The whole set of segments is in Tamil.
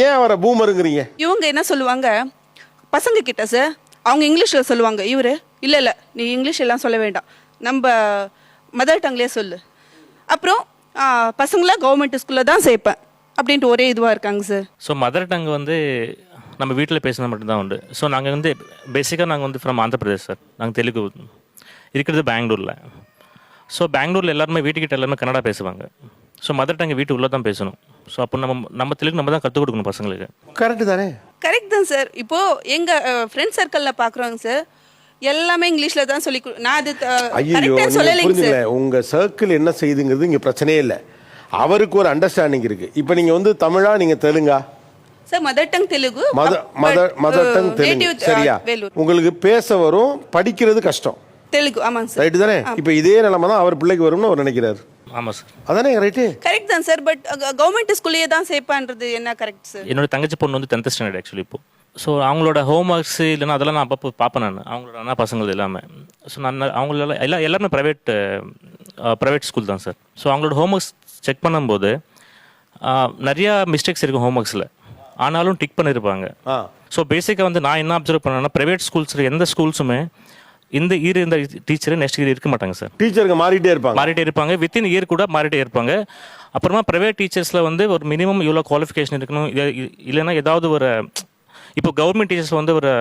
ஏன் அவரை பூமருங்கிறீங்க? இவங்க என்ன சொல்லுவாங்க பசங்க கிட்ட சார், அவங்க இங்கிலீஷில் சொல்லுவாங்க. இவர் இல்லை நீ இங்கிலீஷ் எல்லாம் சொல்ல வேண்டாம், நம்ம மதர் டங்லேயே சொல்லு. அப்புறம் பசங்கள கவர்மெண்ட் ஸ்கூலில் தான் சேர்ப்பேன் அப்படின்ட்டு ஒரே இதுவாக இருக்காங்க சார். ஸோ மதர் டங் வந்து நம்ம வீட்டில் பேசினா மட்டும்தான் உண்டு. ஸோ நாங்கள் வந்து பேசிக்காக நாங்கள் வந்து ஃப்ரம் ஆந்திர பிரதேஷ் சார். நாங்கள் தெலுங்கு இருக்கிறது பெங்களூரில். ஸோ பெங்களூரில் எல்லாருமே வீட்டுக்கிட்ட எல்லாருமே கன்னடா பேசுவாங்க. ஸோ மதர் டங் வீட்டு உள்ளே தான் பேசணும். ஸோ அப்போ நம்ம தெலுங்கு நம்ம தான் கற்றுக் கொடுக்கணும் பசங்களுக்கு. கரெக்டு தானே? கரெக்ட் தான் சார். இப்போது எங்கள் ஃப்ரெண்ட் சர்க்கிளில் பார்க்குறோங்க சார், எல்லாமே இங்கிலீஷில் தான் சொல்லி நான் அது கரெக்டாக சொல்லலைங்க சார். உங்கள் சர்க்கிள் என்ன செய்யுதுங்கிறது இங்கே பிரச்சனையே இல்லை. அவருக்கு ஒரு அண்டர்ஸ்டாண்டிங் இருக்குது. இப்போ நீங்கள் வந்து தமிழா, நீங்கள் தெலுங்கா? Sir mother tongue Telugu. Mother tongue Telugu சரியா? உங்களுக்கு பேச வரும், படிக்கிறது கஷ்டம் தெலுங்கு. ஆமாங்க சார். ரைட்டு தானே? இப்போ இதே நிலைமை தான் அவர் பிள்ளைக்கு வரும்னு அவர் நினைக்கிறாரு. ஆமாம் சார். அதானே ரைட்டு? கரெக்ட் தான் சார். பட் கவர்மெண்ட் ஸ்கூல்லேயே தான் சேர்ப்பான்றது என்ன கரெக்ட் சார்? என்னோட தங்கச்சி பொண்ணு வந்து 10th ஸ்டாண்டர்ட் ஆக்சுவலி இப்போ. ஸோ அவங்களோட ஹோம் ஒர்க்ஸ் இல்லைன்னா அதெல்லாம் நான் அப்பப்போ பார்ப்பேன். நான் அவங்களோட அண்ணா பசங்கள் எல்லாமே. ஸோ நான் அவங்கள எல்லாருமே ப்ரைவேட் ஸ்கூல் தான் சார். ஸோ அவங்களோட ஹோம் ஒர்க்ஸ் செக் பண்ணும்போது நிறையா மிஸ்டேக்ஸ் இருக்கும் ஹோம் ஒர்க்ஸில், ஆனாலும் டிக் பண்ணியிருப்பாங்க. ஸோ பேசிக்காக வந்து நான் என்ன அப்சர்வ் பண்ணேன்னா, ப்ரைவேட் ஸ்கூல்ஸ் எந்த ஸ்கூல்ஸுமே இந்த டீச்சர் நெக்ஸ்ட் இயர் இருக்க மாட்டாங்க சார். டீச்சருக்கு மாறிட்டே இருப்பாங்க. வித்தின் இயர் கூட மாறிட்டே இருப்பாங்க. அப்புறமா ப்ரைவேட் டீச்சர்ஸில் வந்து ஒரு மினிமம் இவ்வளோ குவாலிஃபிகேஷன் இருக்கணும். இல்லைன்னா ஏதாவது ஒரு இப்போ கவர்மெண்ட் டீச்சர்ஸ் வந்து ஒரு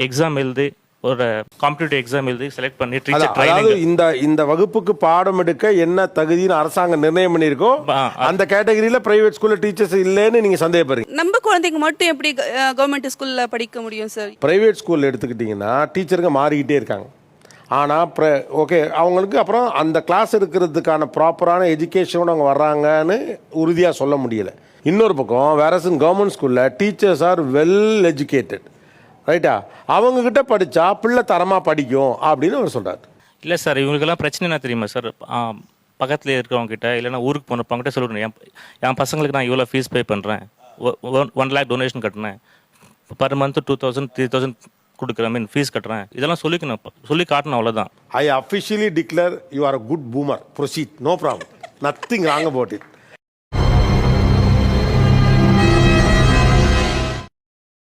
எக்ஸாம் எழுதி, ஒரு காம்படிட்டிவ் எக்ஸாம் எழுதி செலக்ட் பண்ணி டீச்சர் ட்ரைனிங், இந்த வகுப்புக்கு பாடம் எடுக்க என்ன தகுதின்னு அரசாங்கம் நிர்ணயம் பண்ணியிருக்கோம். அந்த கேட்டகரியில பிரைவேட் ஸ்கூல்ல டீச்சர்ஸ் இல்லைன்னு நீங்க சந்தேகப்படுறீங்க. நம்ம குழந்தைங்க மட்டும் எப்படி கவர்மெண்ட் ஸ்கூல்ல படிக்க முடியும் சார்? பிரைவேட் ஸ்கூல்ல எடுத்துக்கிட்டீங்கன்னா டீச்சருங்க மாறிக்கிட்டே இருக்காங்க. ஆனால் ஓகே, அவங்களுக்கு அப்புறம் அந்த கிளாஸ் எடுக்கிறதுக்கான ப்ராப்பரான எஜுகேஷனோடு அவங்க வர்றாங்கன்னு உறுதியாக சொல்ல முடியலை. இன்னொரு பக்கம் வேறஸ் இன் கவர்மெண்ட் ஸ்கூலில் டீச்சர்ஸ் ஆர் வெல் எஜுகேட்டட், ரைட்டா? அவங்கக்கிட்ட படித்தா பிள்ளை தரமாக படிக்கும் அப்படின்னு அவர் சொல்கிறார். இல்லை சார், இவங்களுக்கெல்லாம் பிரச்சனை என்ன தெரியுமா சார்? பக்கத்தில் இருக்கிறவங்ககிட்ட இல்லைன்னா ஊருக்கு போனப்பங்கிட்ட சொல்லுவேன், என் பசங்களுக்கு நான் இவ்வளோ ஃபீஸ் பே பண்ணுறேன், 1 lakh டொனேஷன் கட்டினேன், பர் மந்த் 2000 3000 கொடுக்குறேன், மீன் ஃபீஸ் கட்டுறேன், இதெல்லாம் சொல்லி காட்டணும், அவ்வளோதான். I officially declare you are a good boomer. Proceed, no problem, nothing wrong about it.